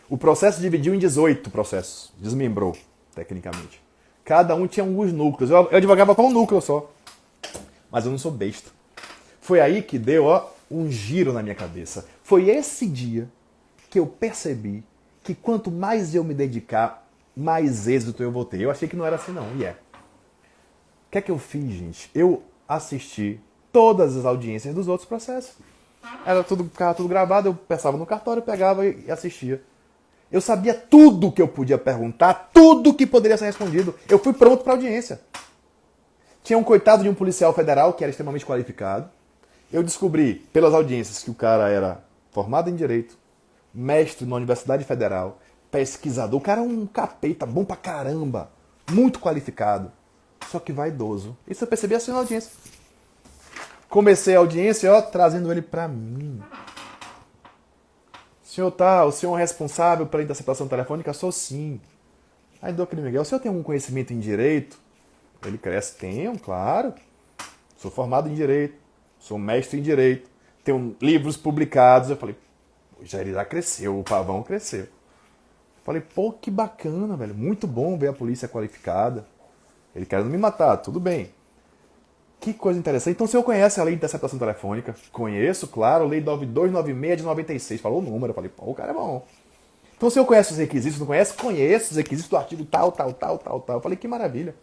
O processo dividiu em 18 processos, desmembrou, tecnicamente. Cada um tinha alguns núcleos. Eu advogava para um núcleo só. Mas eu não sou besta. Foi aí que deu um giro na minha cabeça. Foi esse dia que eu percebi que quanto mais eu me dedicar, mais êxito eu vou ter. Eu achei que não era assim não, e é. O que é que eu fiz, gente? Eu assisti todas as audiências dos outros processos. Ficava tudo gravado, eu pensava no cartório, pegava e assistia. Eu sabia tudo que eu podia perguntar, tudo que poderia ser respondido. Eu fui pronto para a audiência. Tinha um coitado de um policial federal que era extremamente qualificado. Eu descobri, pelas audiências, que o cara era formado em Direito, mestre na Universidade Federal, pesquisador. O cara é um capeta, bom pra caramba, muito qualificado, só que vaidoso. Isso eu percebi assim na audiência. Comecei a audiência, trazendo ele pra mim. Senhor o senhor é responsável pela interceptação telefônica? Sou sim. Aí, doutor Miguel, o senhor tem algum conhecimento em Direito? Ele cresce, tenho, claro. Sou formado em Direito, sou mestre em Direito, tenho livros publicados. Eu falei, ele já cresceu, o pavão cresceu. Eu falei, pô, que bacana, velho. Muito bom ver a polícia qualificada. Ele quer me matar, tudo bem. Que coisa interessante. Então, o senhor conhece a lei de interceptação telefônica? Conheço, claro, lei 9296 de 96. Falou o número, eu falei, pô, o cara é bom. Então, o senhor conhece os requisitos? Não conhece? Conheço os requisitos do artigo tal, tal, tal, tal, tal. Eu falei, que maravilha.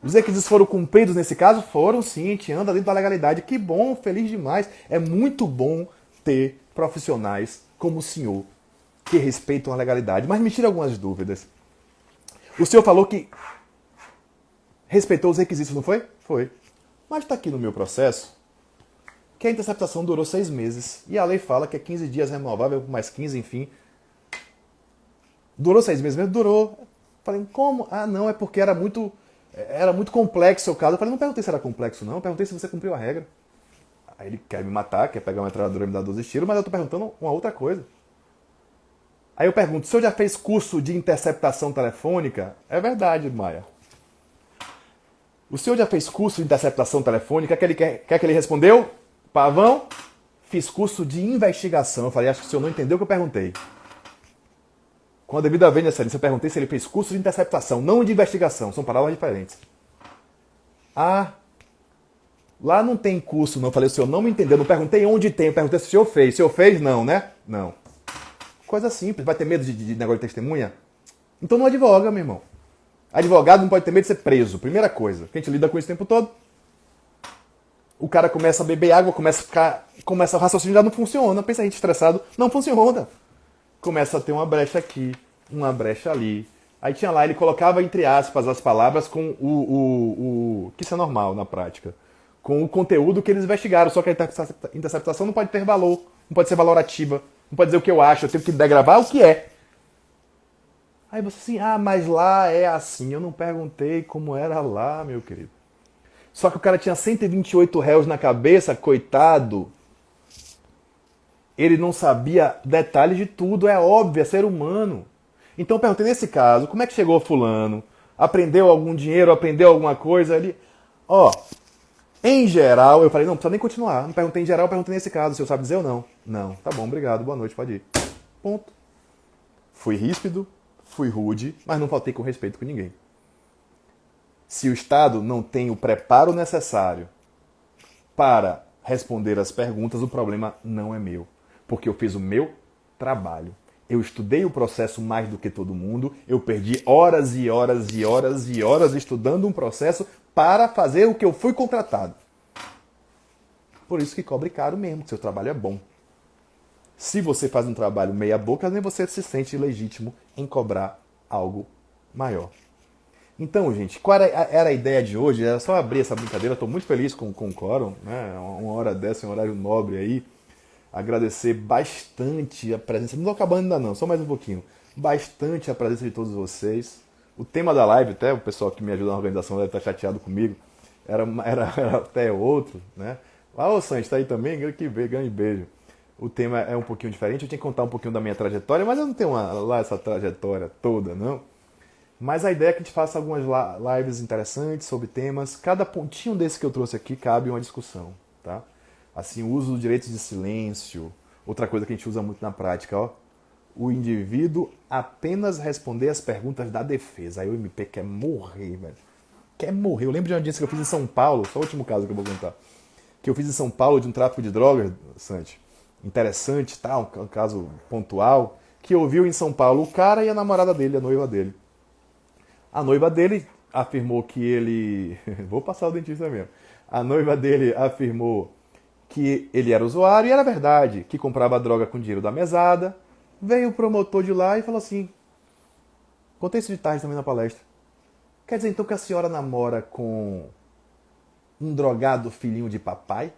Os requisitos foram cumpridos nesse caso? Foram sim, a gente anda dentro da legalidade. Que bom, feliz demais. É muito bom ter profissionais como o senhor, que respeitam a legalidade. Mas me tira algumas dúvidas. O senhor falou que respeitou os requisitos, não foi? Foi. Mas está aqui no meu processo que a interceptação durou 6 meses. E a lei fala que é 15 dias renovável, mais 15, enfim. Durou 6 meses mesmo? Durou. Falei, como? Ah, não, é porque era muito complexo o caso. Eu falei, não perguntei se era complexo, não. Eu perguntei se você cumpriu a regra. Aí ele quer me matar, quer pegar uma metralhadora e me dar 12 tiros, mas eu tô perguntando uma outra coisa. Aí eu pergunto, o senhor já fez curso de interceptação telefônica? É verdade, Maia. O senhor já fez curso de interceptação telefônica? Quer que ele respondeu? Pavão, fiz curso de investigação. Eu falei, acho que o senhor não entendeu o que eu perguntei. Com a devida vênia, eu perguntei se ele fez curso de interceptação, não de investigação. São palavras diferentes. Ah, lá não tem curso, não. Eu falei, o senhor não me entendeu. Não perguntei onde tem. Eu perguntei se o senhor fez. O senhor fez? Não, né? Não. Coisa simples. Vai ter medo de negócio de testemunha? Então não advoga, meu irmão. Advogado não pode ter medo de ser preso. Primeira coisa. Que a gente lida com isso o tempo todo. O cara começa a beber água, começa o raciocínio já não funciona. Pensa a gente estressado. Não funciona. Começa a ter uma brecha aqui, uma brecha ali. Aí tinha lá, ele colocava entre aspas as palavras com que isso é normal na prática, com o conteúdo que eles investigaram. Só que a interceptação não pode ter valor, não pode ser valorativa, não pode dizer o que eu acho, eu tenho que gravar o que é. Aí você assim, mas lá é assim. Eu não perguntei como era lá, meu querido. Só que o cara tinha 128 réus na cabeça, coitado. Ele não sabia detalhes de tudo, é óbvio, é ser humano. Então eu perguntei, nesse caso, como é que chegou fulano? Aprendeu algum dinheiro, aprendeu alguma coisa ali? Em geral, eu falei, não precisa nem continuar. Não perguntei em geral, eu perguntei nesse caso, o senhor sabe dizer ou não? Não, tá bom, obrigado, boa noite, pode ir. Ponto. Fui ríspido, fui rude, mas não faltei com respeito com ninguém. Se o Estado não tem o preparo necessário para responder as perguntas, o problema não é meu. Porque eu fiz o meu trabalho. Eu estudei o processo mais do que todo mundo, eu perdi horas e horas e horas e horas estudando um processo para fazer o que eu fui contratado. Por isso que cobre caro mesmo, que seu trabalho é bom. Se você faz um trabalho meia boca, nem você se sente legítimo em cobrar algo maior. Então, gente, qual era a ideia de hoje? Era só abrir essa brincadeira. Estou muito feliz com o quórum, né? Uma hora dessa, um horário nobre aí. Agradecer bastante a presença. Não estou acabando ainda não, só mais um pouquinho. Bastante a presença de todos vocês. O tema da live, até o pessoal que me ajuda na organização deve estar chateado comigo. Era até outro, né? Ô Santos, está aí também? Grande beijo. O tema é um pouquinho diferente. Eu tinha que contar um pouquinho da minha trajetória, mas eu não tenho lá essa trajetória toda, não. Mas a ideia é que a gente faça algumas lives interessantes sobre temas. Cada pontinho desse que eu trouxe aqui cabe uma discussão, tá? Assim, o uso do direito de silêncio. Outra coisa que a gente usa muito na prática, o indivíduo apenas responder as perguntas da defesa. Aí o MP quer morrer, velho. Quer morrer. Eu lembro de uma audiência que eu fiz em São Paulo, só o último caso que eu vou contar. Que eu fiz em São Paulo de um tráfico de drogas, Santi. Interessante, tá? Um caso pontual. Que ouviu em São Paulo o cara e a namorada dele, a noiva dele. A noiva dele afirmou que ele... Vou passar o dentista mesmo. A noiva dele afirmou que ele era usuário e era verdade, que comprava droga com dinheiro da mesada. Veio o promotor de lá e falou assim... Contei isso de tarde também na palestra. Quer dizer então que a senhora namora com um drogado filhinho de papai?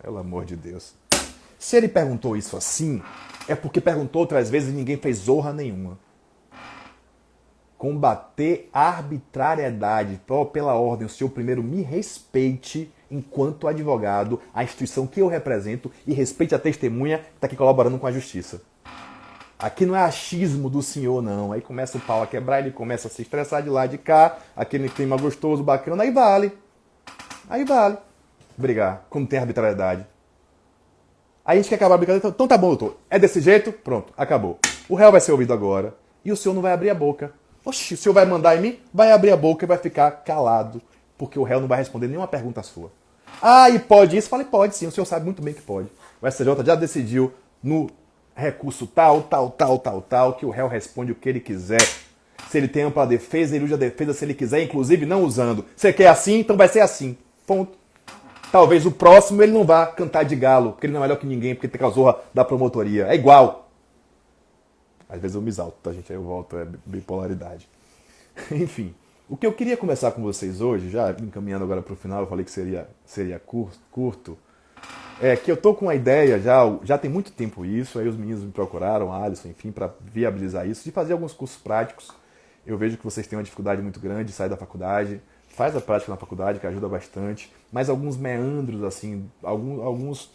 Pelo amor de Deus. Se ele perguntou isso assim, é porque perguntou outras vezes e ninguém fez zorra nenhuma. Combater a arbitrariedade pela ordem. O senhor primeiro me respeite enquanto advogado, a instituição que eu represento, e respeite a testemunha que está aqui colaborando com a justiça. Aqui não é achismo do senhor, não. Aí começa o pau a quebrar, ele começa a se estressar de lá e de cá, aquele clima gostoso, bacana, aí vale. Aí vale brigar, quando tem arbitrariedade. Aí a gente quer acabar a brincadeira, então tá bom, doutor. É desse jeito? Pronto, acabou. O réu vai ser ouvido agora, e o senhor não vai abrir a boca. Oxi, o senhor vai mandar em mim? Vai abrir a boca e vai ficar calado, porque o réu não vai responder nenhuma pergunta sua. Ah, e pode isso? Falei, pode sim, o senhor sabe muito bem que pode. O STJ já decidiu no recurso tal, que o réu responde o que ele quiser. Se ele tem ampla defesa, ele usa a defesa se ele quiser, inclusive não usando. Você quer assim, então vai ser assim. Ponto. Talvez o próximo ele não vá cantar de galo, porque ele não é melhor que ninguém, porque tem a zorra da promotoria. É igual. Às vezes eu me exalto, tá, gente? Aí eu volto, é bipolaridade. Enfim, o que eu queria conversar com vocês hoje, já encaminhando agora para o final, eu falei que seria curto, é que eu tô com uma ideia, já tem muito tempo isso, aí os meninos me procuraram, a Alisson, enfim, para viabilizar isso, de fazer alguns cursos práticos. Eu vejo que vocês têm uma dificuldade muito grande de sair da faculdade, faz a prática na faculdade, que ajuda bastante, mas alguns meandros, assim, alguns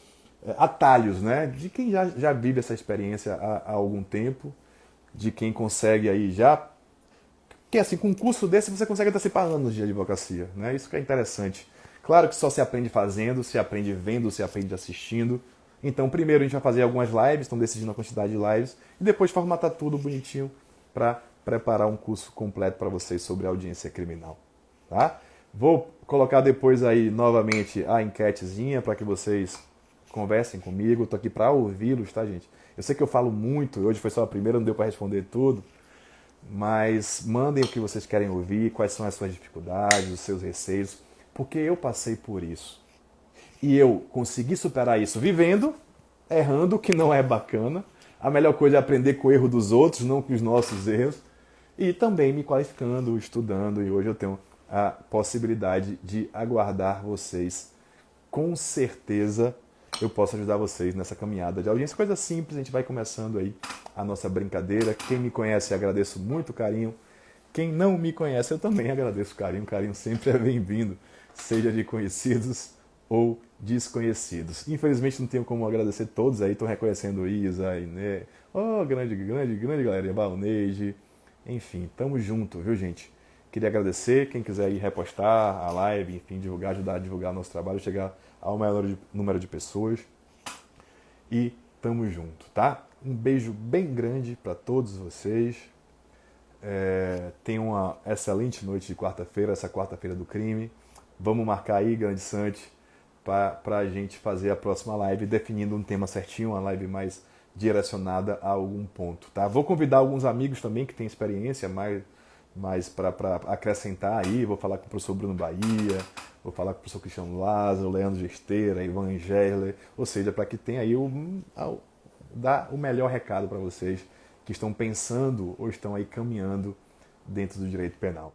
atalhos, né, de quem já vive essa experiência há algum tempo, de quem consegue aí já. Porque assim, com um curso desse você consegue antecipar anos de advocacia, né? Isso que é interessante. Claro que só se aprende fazendo, se aprende vendo, se aprende assistindo. Então, primeiro a gente vai fazer algumas lives, estão decidindo a quantidade de lives, e depois formatar tudo bonitinho para preparar um curso completo para vocês sobre audiência criminal, tá? Vou colocar depois aí novamente a enquetezinha para que vocês conversem comigo. Estou aqui para ouvi-los, tá, gente? Eu sei que eu falo muito, hoje foi só a primeira, não deu para responder tudo, mas mandem o que vocês querem ouvir, quais são as suas dificuldades, os seus receios, porque eu passei por isso. E eu consegui superar isso vivendo, errando, que não é bacana. A melhor coisa é aprender com o erro dos outros, não com os nossos erros. E também me qualificando, estudando, e hoje eu tenho a possibilidade de aguardar vocês. Com certeza eu posso ajudar vocês nessa caminhada de audiência. Coisa simples, a gente vai começando aí a nossa brincadeira. Quem me conhece, agradeço muito o carinho. Quem não me conhece, eu também agradeço o carinho. O carinho sempre é bem-vindo, seja de conhecidos ou desconhecidos. Infelizmente não tenho como agradecer todos aí. Estou reconhecendo o Isa, Iné, grande galera, Valneide. Enfim, tamo junto, viu, gente? Queria agradecer. Quem quiser ir repostar a live, enfim, divulgar, ajudar a divulgar nosso trabalho, chegar ao maior número de pessoas. E tamo junto, tá? Um beijo bem grande para todos vocês. Tenham uma excelente noite de quarta-feira, essa quarta-feira do crime. Vamos marcar aí, grande Sante, para a gente fazer a próxima live, definindo um tema certinho, uma live mais direcionada a algum ponto, tá? Vou convidar alguns amigos também que têm experiência mais para acrescentar aí. Vou falar com o professor Bruno Bahia, vou falar com o professor Cristiano Lázaro, Leandro Gesteira, Ivan Gerler, ou seja, para que tenha aí dar o melhor recado para vocês que estão pensando ou estão aí caminhando dentro do direito penal.